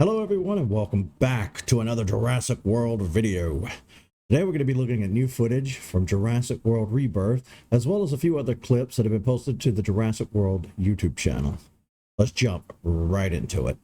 Hello everyone and welcome back to another Jurassic World video. Today we're going to be looking at new footage from Jurassic World Rebirth, as well as a few other clips that have been posted to the Jurassic World YouTube channel. Let's jump right into it.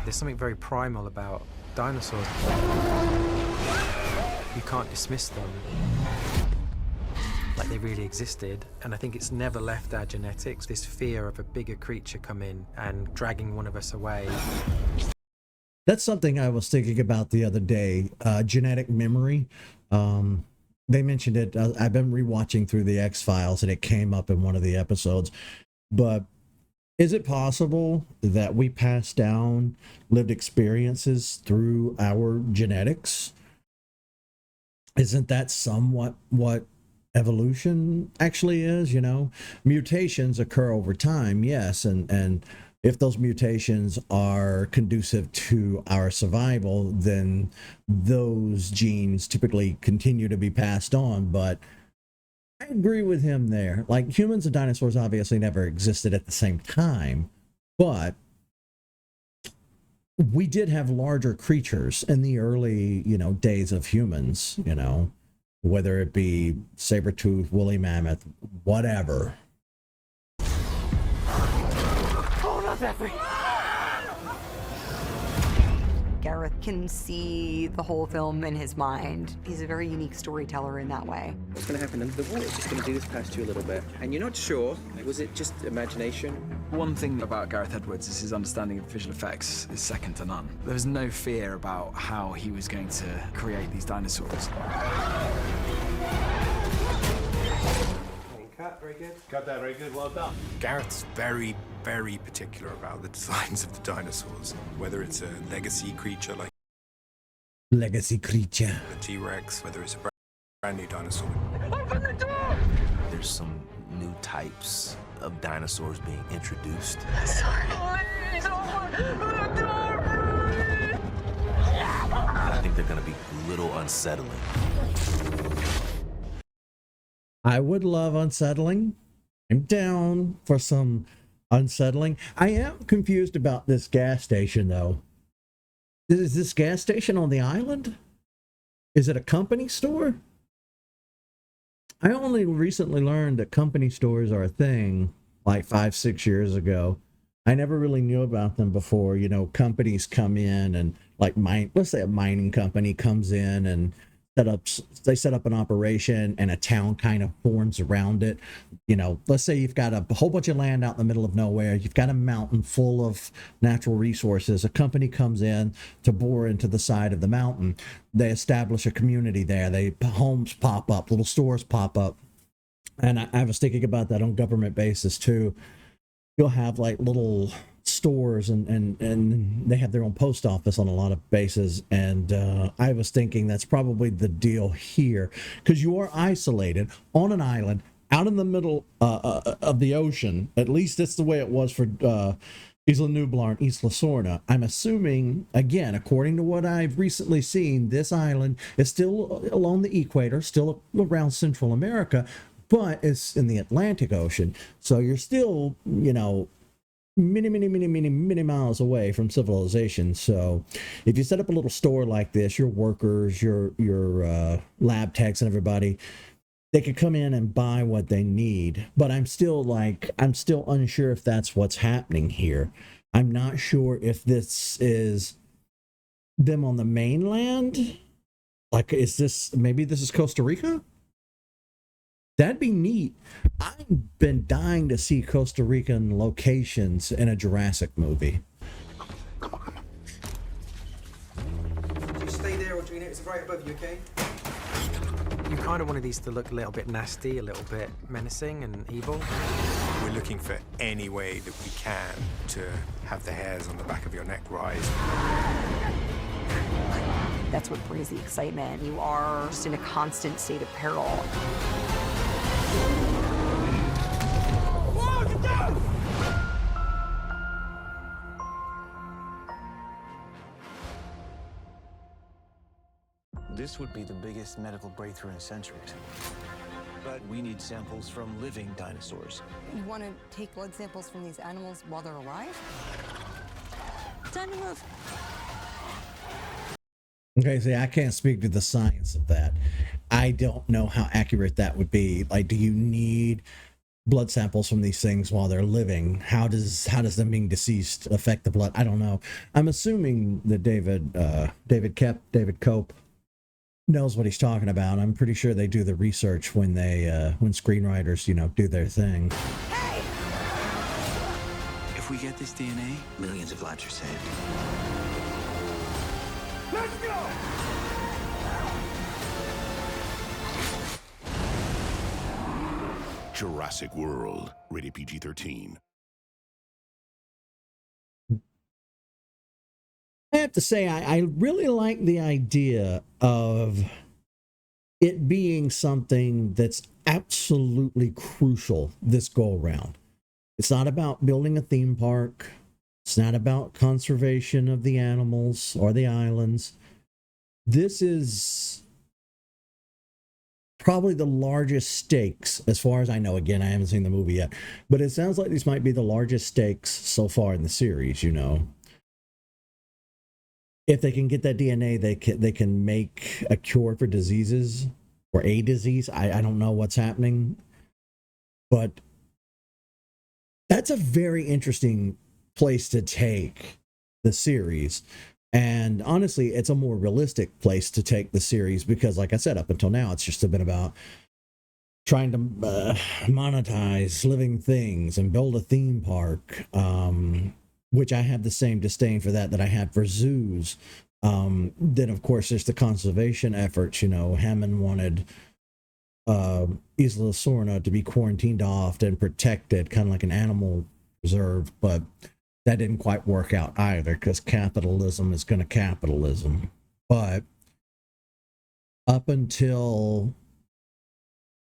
There's something very primal about dinosaurs. You can't dismiss them like they really existed, and I think it's never left our genetics, this fear of a bigger creature coming and dragging one of us away. That's something I was thinking about the other day, genetic memory. They mentioned it. I've been rewatching through the X-Files and it came up in one of the episodes, but is it possible that we pass down lived experiences through our genetics? Isn't that somewhat what evolution actually is? You know, mutations occur over time, yes, and if those mutations are conducive to our survival, then those genes typically continue to be passed on. But I agree with him there. Like, humans and dinosaurs obviously never existed at the same time, but we did have larger creatures in the early, days of humans, whether it be saber-toothed, woolly mammoth, whatever. Oh, not that way. Gareth can see the whole film in his mind. He's a very unique storyteller in that way. What's going to happen? The water's just going to do this past you a little bit, and you're not sure. Was it just imagination? One thing about Gareth Edwards is his understanding of visual effects is second to none. There was no fear about how he was going to create these dinosaurs. Cut, very good. Got that very good, well done. Gareth's very particular about the designs of the dinosaurs, whether it's a legacy creature like Legacy creature. a T-Rex, whether it's a brand new dinosaur. Open the door! There's some new types of dinosaurs being introduced. Sorry. Please open the door! I think they're gonna be a little unsettling. I would love unsettling. I'm down for some unsettling. I am confused about this gas station, though. Is this gas station on the island? Is it a company store? I only recently learned that company stores are a thing like 5-6 years ago. I never really knew about them before. Companies come in and let's say a mining company comes in and they set up an operation and a town kind of forms around it. Let's say you've got a whole bunch of land out in the middle of nowhere. You've got a mountain full of natural resources. A company comes in to bore into the side of the mountain. They establish a community there. Homes pop up, little stores pop up. And I was thinking about that on government basis too. You'll have like little stores and they have their own post office on a lot of bases, and I was thinking that's probably the deal here, because you are isolated on an island out in the middle of the ocean. At least that's the way it was for Isla Nublar and Isla Sorna. I'm assuming, again, according to what I've recently seen, this island is still along the equator, still around Central America, but it's in the Atlantic Ocean, so you're still many miles away from civilization. So if you set up a little store like this, your workers, your lab techs and everybody, they could come in and buy what they need. But I'm still unsure if that's what's happening here. I'm not sure if this is them on the mainland. Maybe this is Costa Rica? That'd be neat. I've been dying to see Costa Rican locations in a Jurassic movie. Come on. Just stay there, Audrina. It's right above you, okay? You kind of wanted these to look a little bit nasty, a little bit menacing and evil. We're looking for any way that we can to have the hairs on the back of your neck rise. That's what brings the excitement. You are just in a constant state of peril. This would be the biggest medical breakthrough in centuries. But we need samples from living dinosaurs. You want to take blood samples from these animals while they're alive? Time to move. Okay, see, I can't speak to the science of that. I don't know how accurate that would be. Like, do you need blood samples from these things while they're living? How does them being deceased affect the blood? I don't know. I'm assuming that David Cope knows what he's talking about. I'm pretty sure they do the research when screenwriters, do their thing. Hey! If we get this DNA, millions of lives are saved. Let's go! Jurassic World, rated PG-13. I have to say, I really like the idea of it being something that's absolutely crucial this go around. It's not about building a theme park. It's not about conservation of the animals or the islands. This is probably the largest stakes, as far as I know. Again, I haven't seen the movie yet, but it sounds like these might be the largest stakes so far in the series, If they can get that DNA, they can make a cure for diseases or a disease. I don't know what's happening, but that's a very interesting place to take the series. And honestly, it's a more realistic place to take the series because, like I said, up until now, it's just been about trying to monetize living things and build a theme park, which I have the same disdain for that I have for zoos. Then, of course, there's the conservation efforts. Hammond wanted Isla Sorna to be quarantined off and protected, kind of like an animal reserve, but that didn't quite work out either because capitalism is going to capitalism. But up until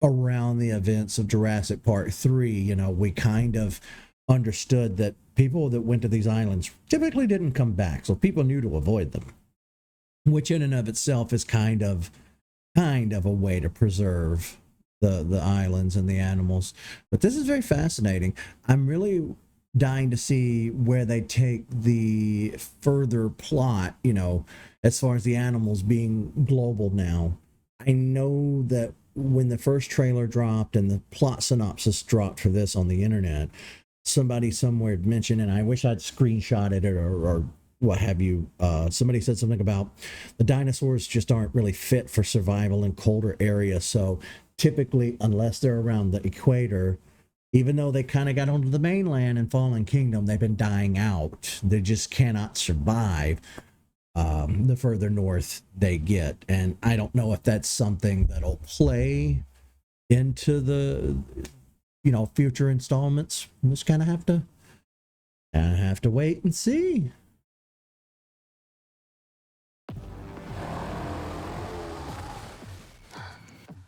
around the events of Jurassic Park 3, we kind of understood that people that went to these islands typically didn't come back, so people knew to avoid them, which in and of itself is kind of a way to preserve the islands and the animals. But this is very fascinating. I'm really dying to see where they take the further plot, as far as the animals being global now. I know that when the first trailer dropped and the plot synopsis dropped for this on the internet, somebody somewhere mentioned, and I wish I'd screenshotted it or what have you, somebody said something about the dinosaurs just aren't really fit for survival in colder areas. So typically, unless they're around the equator, even though they kind of got onto the mainland in Fallen Kingdom, they've been dying out. They just cannot survive the further north they get. And I don't know if that's something that'll play into the future installments. We just kind of have to wait and see.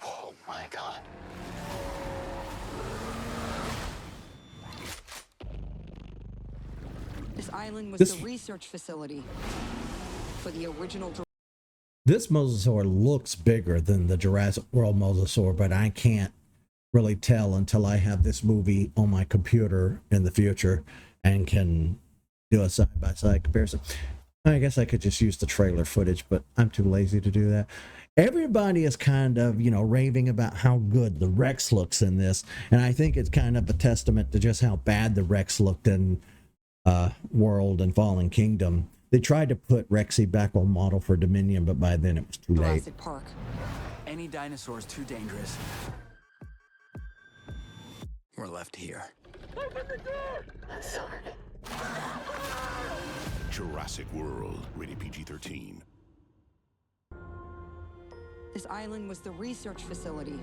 Oh my God. This island was This- the research facility for the original. This mosasaur looks bigger than the Jurassic World mosasaur, but I can't really tell until I have this movie on my computer in the future and can do a side-by-side comparison. I guess I could just use the trailer footage, but I'm too lazy to do that. Everybody is kind of, raving about how good the Rex looks in this, and I think it's kind of a testament to just how bad the Rex looked in World and Fallen Kingdom. They tried to put Rexy back on model for Dominion, but by then it was too late. Jurassic Park. Any dinosaur's too dangerous. We're left here. Jurassic World, rated PG-13. This island was the research facility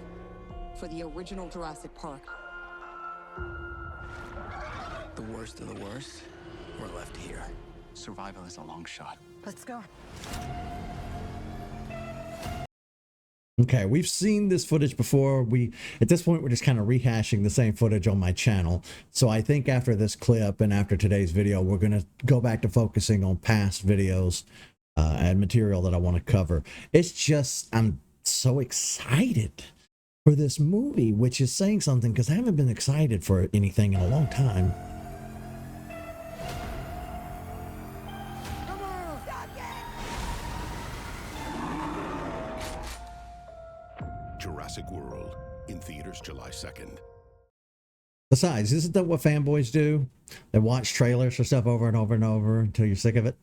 for the original Jurassic Park. The worst of the worst, we're left here. Survival is a long shot. Let's go. Okay, we've seen this footage before. At this point, we're just kind of rehashing the same footage on my channel. So I think after this clip and after today's video, we're going to go back to focusing on past videos and material that I want to cover. It's just, I'm so excited for this movie, which is saying something because I haven't been excited for anything in a long time. Jurassic World, in theaters July 2nd. Besides, isn't that what fanboys do? They watch trailers for stuff over and over and over until you're sick of it.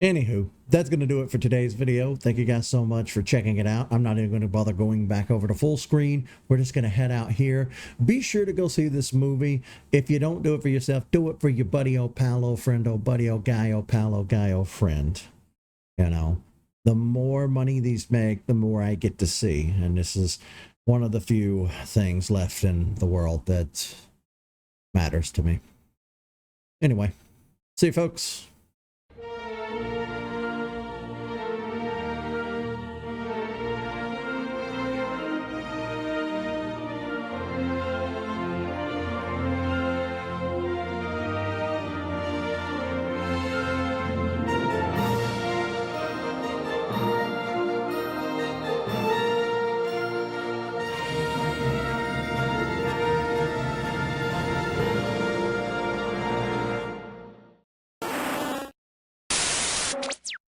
Anywho, that's going to do it for today's video. Thank you guys so much for checking it out. I'm not even going to bother going back over to full screen. We're just going to head out here. Be sure to go see this movie. If you don't do it for yourself, do it for your buddy, old pal, old friend, old buddy, old guy, old pal, old guy, old friend. You know, the more money these make, the more I get to see. And this is one of the few things left in the world that matters to me. Anyway, see you folks.